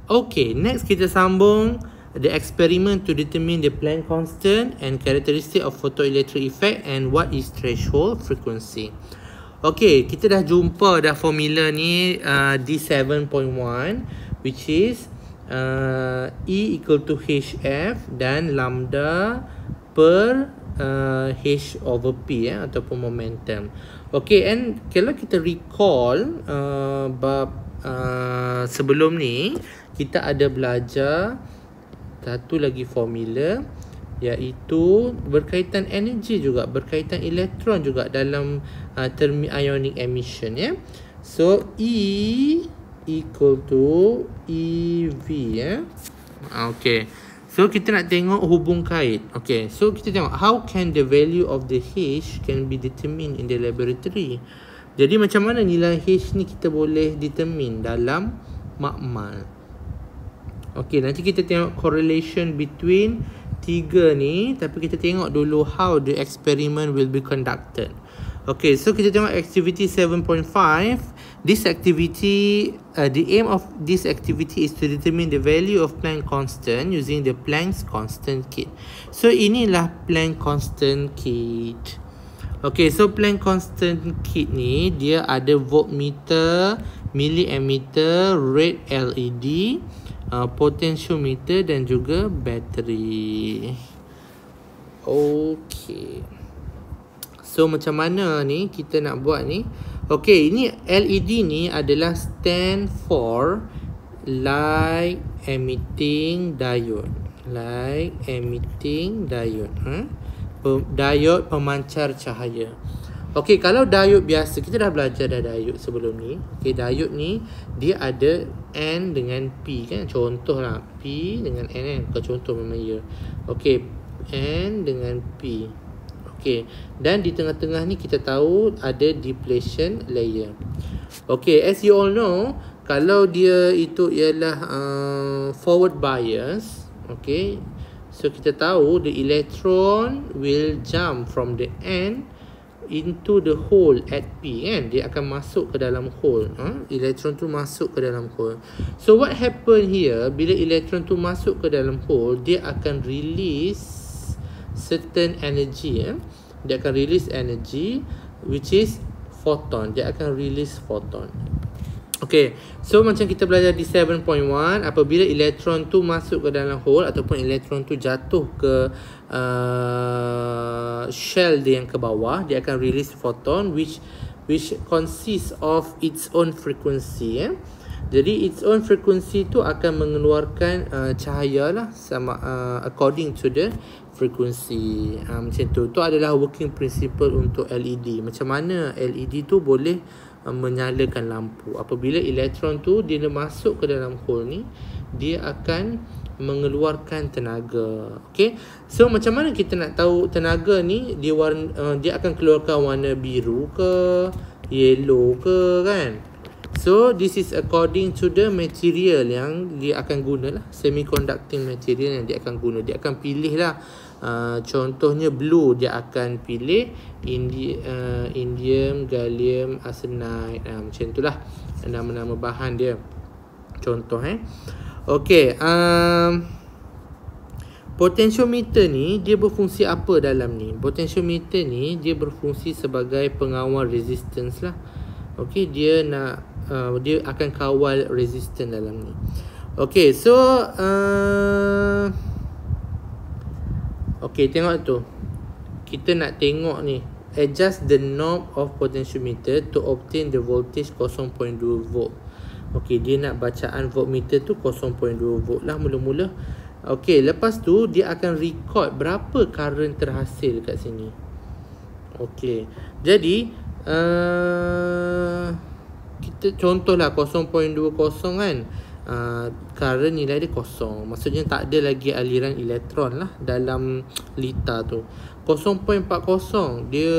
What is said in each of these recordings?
Okay, next kita sambung the experiment to determine the Planck constant and characteristic of photoelectric effect and what is threshold frequency. Okay, kita dah jumpa dah formula ni di 7.1 which is E equal to HF dan lambda per H over P ataupun momentum. Okay, and kalau kita recall bab sebelum ni kita ada belajar satu lagi formula, iaitu berkaitan energi juga, berkaitan elektron juga dalam term ionic emission ya. So E equal to EV ya. Okay, so kita nak tengok hubung kait. Okay, so kita tengok how can the value of the H can be determined in the laboratory. Jadi macam mana nilai H ni kita boleh determine dalam makmal. Okay, nanti kita tengok correlation between tiga ni, tapi kita tengok dulu how the experiment will be conducted. Okay, so kita tengok activity 7.5. This activity, the aim of this activity is to determine the value of Planck constant using the Planck's constant kit. So inilah Planck constant kit. Okay, so Planck constant kit ni dia ada voltmeter, milliammeter, red LED, potentiometer dan juga bateri. Okay, so macam mana ni kita nak buat ni? Okay, ini LED ni adalah stand for light emitting diode. Light emitting diode. Diode pemancar cahaya. Okay, kalau diode biasa, kita dah belajar dah diode sebelum ni. Okay, diode ni dia ada N dengan P kan. Contoh lah, P dengan N kan. Bukan contoh memang ya. Okay, N dengan P. Okay, dan di tengah-tengah ni kita tahu ada depletion layer. Okay, as you all know, kalau dia itu ialah forward bias. Okay, so kita tahu the electron will jump from the N into the hole at P kan. Dia akan masuk ke dalam hole. Elektron tu masuk ke dalam hole. So what happen here, bila elektron tu masuk ke dalam hole, dia akan release certain energy. Dia akan release energy which is photon. Dia akan release photon. Okay, so macam kita belajar di 7.1, apabila elektron tu masuk ke dalam hole ataupun elektron tu jatuh ke shell dia yang ke bawah, dia akan release photon which consists of its own frequency. Jadi its own frequency tu akan mengeluarkan cahaya lah sama according to the frequency. Macam tu. Tu adalah working principle untuk LED. Macam mana LED tu boleh menyalakan lampu. Apabila elektron tu dia masuk ke dalam hole ni, dia akan mengeluarkan tenaga. Okay, so macam mana kita nak tahu tenaga ni dia akan keluarkan warna biru ke, yellow ke kan. So this is according to the material yang dia akan guna lah, semiconducting material yang dia akan guna. Dia akan pilih lah, contohnya blue, dia akan pilih indium, gallium arsenide, macam tu lah nama-nama bahan dia. Contoh okay, potentiometer ni dia berfungsi apa dalam ni? Potentiometer ni dia berfungsi sebagai pengawal resistance lah. Okay, dia akan kawal resistance dalam ni. Okay, so okay, tengok tu. Kita nak tengok ni, adjust the knob of potentiometer to obtain the voltage 0.2 volt. Okay, dia nak bacaan voltmeter tu 0.2 volt lah mula-mula. Okay, lepas tu dia akan record berapa current terhasil kat sini. Okay, jadi kita contohlah 0.20 kan, current nilai dia kosong. Maksudnya tak ada lagi aliran elektron lah dalam lita tu. 0.40 dia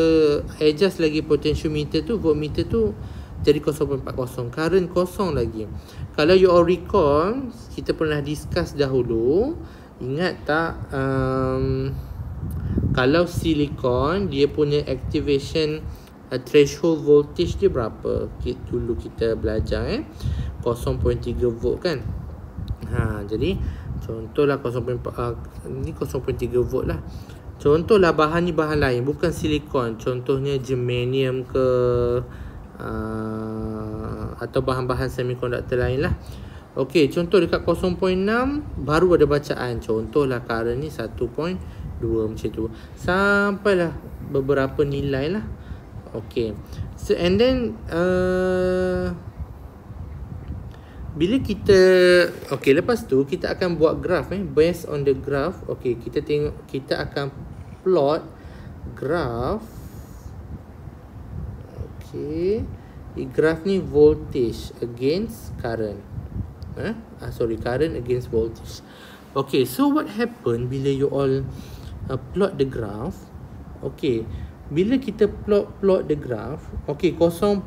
adjust lagi potentiometer tu, voltmeter tu jadi 0.40, current kosong lagi. Kalau you all recall, kita pernah discuss dahulu, ingat tak, kalau silikon dia punya activation threshold voltage dia berapa? Dulu kita belajar 0.3 volt kan. Jadi contohlah 0.4 ni 0.3 volt lah. Contohlah bahan ni bahan lain, bukan silikon. Contohnya germanium ke atau bahan-bahan semikonduktor lain lah. Okey, contoh dekat 0.6 baru ada bacaan. Contohlah current ni 1.2 macam tu. Sampailah beberapa nilai lah. Okey. So and then bila kita lepas tu kita akan buat graph based on the graph. Okey, kita akan plot graph. Okey. Graph ni voltage against current. Current against voltage. Okay, so what happen bila you all plot the graph? Okay, bila kita plot the graph, okay, 0.20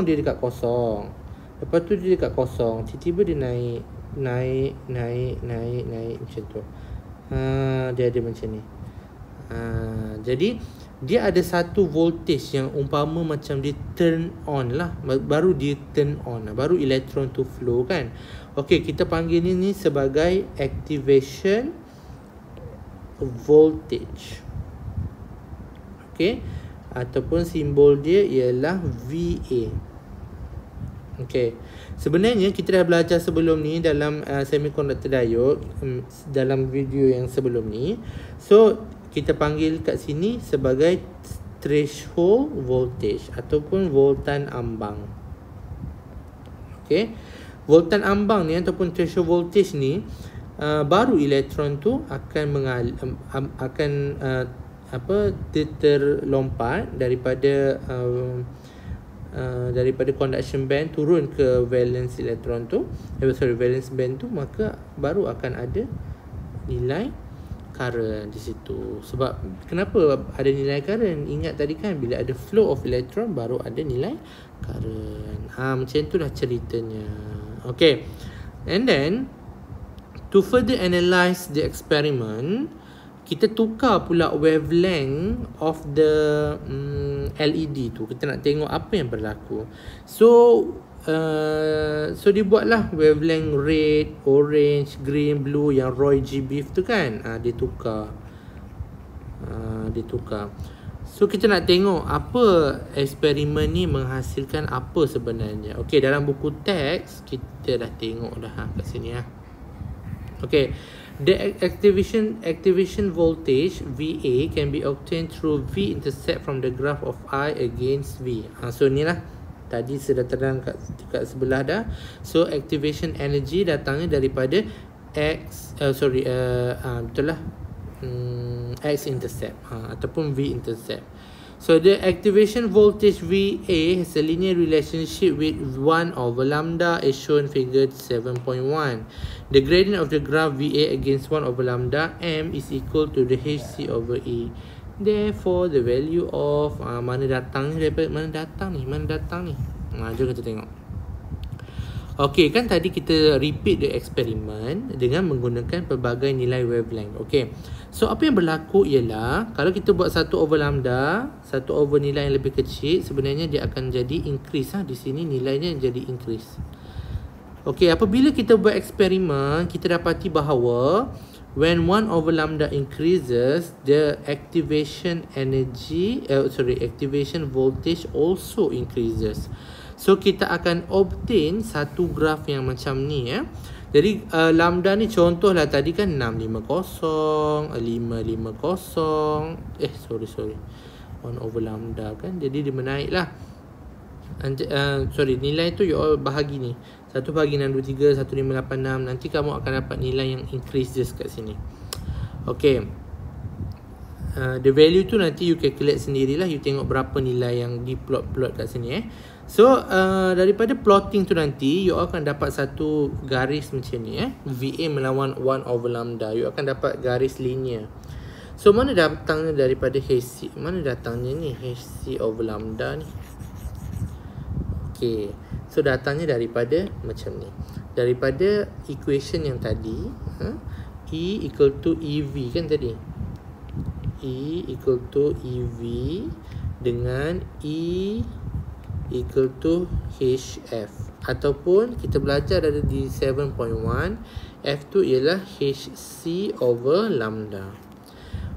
dia dekat kosong. Lepas tu dia dekat kosong. Tiba-tiba dia naik macam tu. Dia ada macam ni. Jadi dia ada satu voltage yang umpama macam dia turn on lah. Baru dia turn on lah. Baru elektron tu flow kan. Okay, kita panggil ni sebagai activation voltage. Okay, ataupun simbol dia ialah VA. Okay, sebenarnya kita dah belajar sebelum ni dalam semiconductor diode, dalam video yang sebelum ni. So kita panggil kat sini sebagai threshold voltage ataupun voltan ambang. Okey. Voltan ambang ni ataupun threshold voltage ni baru elektron tu akan terlompat daripada conduction band turun ke valence elektron tu, valence band tu, maka baru akan ada nilai current di situ. Sebab kenapa ada nilai current? Ingat tadi kan, bila ada flow of electron baru ada nilai current. Macam tu lah ceritanya. Okay, and then to further analyze the experiment, kita tukar pula wavelength of the LED tu. Kita nak tengok apa yang berlaku. So dibuatlah wavelength red, orange, green, blue yang Roy G. Biv tu kan. Dia tukar. So kita nak tengok apa eksperimen ni menghasilkan apa sebenarnya. Okey, dalam buku teks kita dah tengok dah kat sini . Okey. The activation voltage VA can be obtained through V intercept from the graph of I against V. So ni lah, tadi sudah terang kat sebelah dah. So activation energy datangnya daripada betul lah, X intercept ataupun V intercept. So the activation voltage VA has a linear relationship with 1 over lambda as shown figure 7.1. The gradient of the graph VA against 1 over lambda M is equal to the HC over E. Therefore the value of mana datang ni. Jom kita tengok. Okay, kan tadi kita repeat the experiment dengan menggunakan pelbagai nilai wavelength. Okay, so apa yang berlaku ialah kalau kita buat 1 over lambda, 1 over nilai yang lebih kecil, sebenarnya dia akan jadi increase . Di sini nilainya jadi increase. Okay, apabila kita buat eksperimen, kita dapati bahawa when 1 over lambda increases, the activation voltage also increases. So kita akan obtain satu graf yang macam ni . Jadi lambda ni contohlah tadi kan 650, 550. 1 over lambda kan. Jadi dia menaik lah. Nilai tu you all bahagi ni. 1/623, 1586. Nanti kamu akan dapat nilai yang increases kat sini. Okay. The value tu nanti you calculate sendirilah. You tengok berapa nilai yang di plot kat sini . So daripada plotting tu nanti you akan dapat satu garis macam ni . VA melawan 1 over lambda. You akan dapat garis linear. So mana datangnya daripada HC? Mana datangnya ni HC over lambda ni? Okay, so datangnya daripada macam ni. Daripada equation yang tadi, E equal to EV kan tadi. E equal to EV dengan E equal to HF. Ataupun kita belajar ada di 7.1, F tu ialah HC over lambda.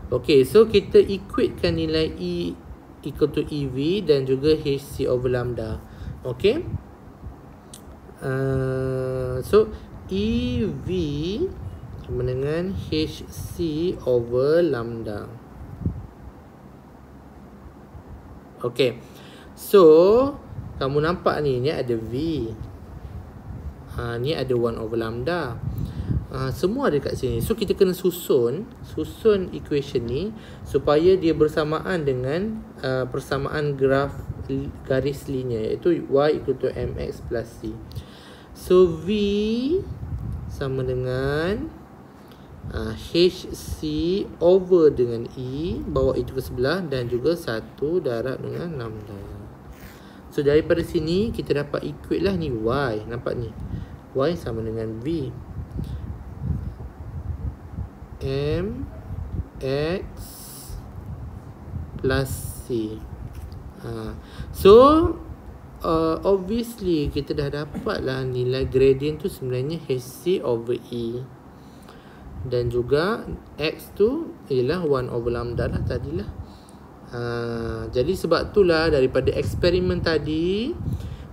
Okay, so kita equatekan nilai E equal to EV dan juga HC over lambda. Okay. So EV sama dengan HC over lambda. Okay. So kamu nampak ni ada V. Ni ada 1 over lambda. Semua ada kat sini. So kita kena susun equation ni supaya dia bersamaan dengan persamaan graf garis linear, iaitu Y equal to MX plus C. So V sama dengan HC over dengan E, bawa itu ke sebelah, dan juga 1 darab dengan lambda. So daripada sini kita dapat equate lah ni Y. Nampak ni, Y sama dengan V MX plus C. So obviously kita dah dapat lah nilai gradient tu sebenarnya HC over E, dan juga X tu ialah 1 over lambda lah tadilah. Jadi sebab itulah daripada eksperimen tadi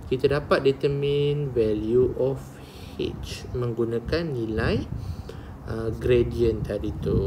kita dapat determine value of H menggunakan nilai gradient tadi tu.